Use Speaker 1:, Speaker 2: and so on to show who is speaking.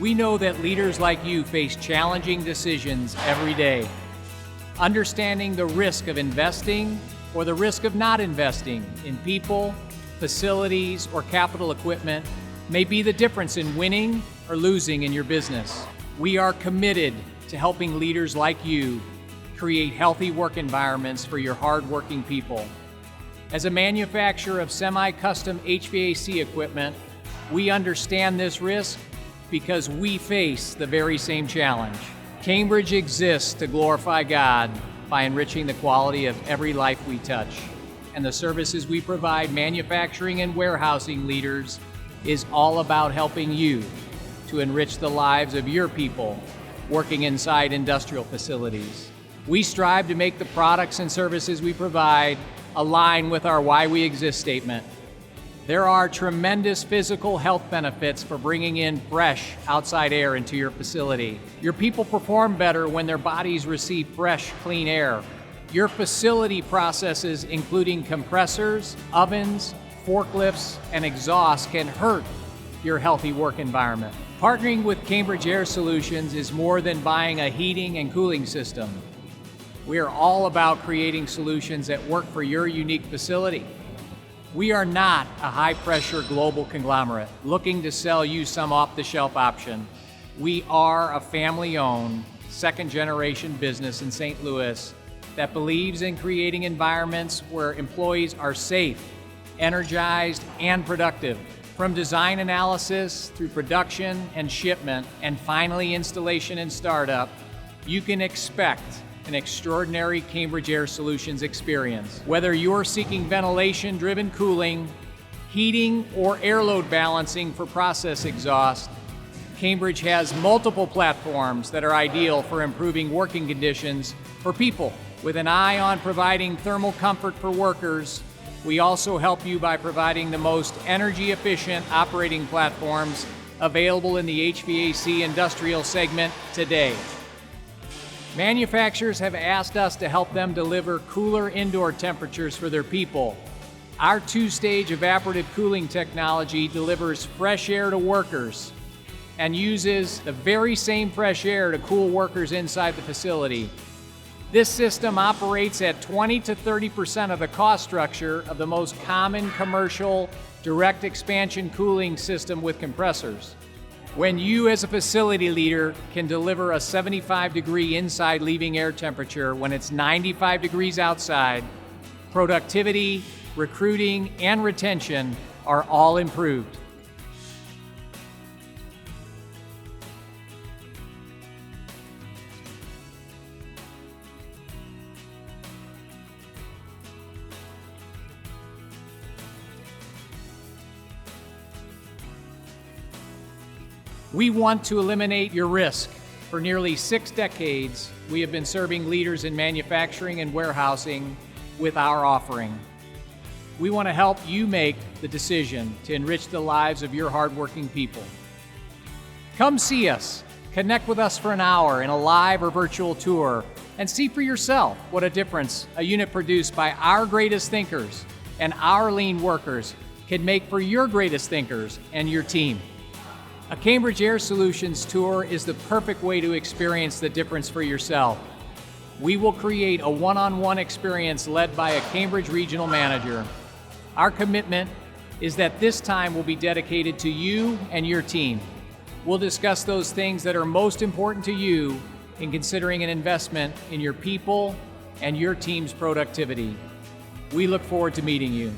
Speaker 1: We know that leaders like you face challenging decisions every day. Understanding the risk of investing or the risk of not investing in people, facilities, or capital equipment may be the difference in winning or losing in your business. We are committed to helping leaders like you create healthy work environments for your hardworking people. As a manufacturer of semi-custom HVAC equipment, we understand this risk because we face the very same challenge. Cambridge exists to glorify God by enriching the quality of every life we touch. And the services we provide manufacturing and warehousing leaders is all about helping you to enrich the lives of your people working inside industrial facilities. We strive to make the products and services we provide align with our Why We Exist statement. There are tremendous physical health benefits for bringing in fresh outside air into your facility. Your people perform better when their bodies receive fresh, clean air. Your facility processes, including compressors, ovens, forklifts, and exhausts, can hurt your healthy work environment. Partnering with Cambridge Air Solutions is more than buying a heating and cooling system. We are all about creating solutions that work for your unique facility. We are not a high-pressure global conglomerate looking to sell you some off-the-shelf option. We are a family-owned, second-generation business in St. Louis that believes in creating environments where employees are safe, energized, and productive. From design analysis through production and shipment, and finally installation and startup, you can expect an extraordinary Cambridge Air Solutions experience. Whether you're seeking ventilation-driven cooling, heating, or air load balancing for process exhaust, Cambridge has multiple platforms that are ideal for improving working conditions for people. With an eye on providing thermal comfort for workers, we also help you by providing the most energy-efficient operating platforms available in the HVAC industrial segment today. Manufacturers have asked us to help them deliver cooler indoor temperatures for their people. Our two-stage evaporative cooling technology delivers fresh air to workers and uses the very same fresh air to cool workers inside the facility. This system operates at 20 to 30% of the cost structure of the most common commercial direct expansion cooling system with compressors. When you as a facility leader can deliver a 75-degree inside leaving air temperature when it's 95 degrees outside, productivity, recruiting, and retention are all improved. We want to eliminate your risk. For nearly 6 decades, we have been serving leaders in manufacturing and warehousing with our offering. We want to help you make the decision to enrich the lives of your hardworking people. Come see us, connect with us for an hour in a live or virtual tour, and see for yourself what a difference a unit produced by our greatest thinkers and our lean workers can make for your greatest thinkers and your team. A Cambridge Air Solutions tour is the perfect way to experience the difference for yourself. We will create a one-on-one experience led by a Cambridge regional manager. Our commitment is that this time will be dedicated to you and your team. We'll discuss those things that are most important to you in considering an investment in your people and your team's productivity. We look forward to meeting you.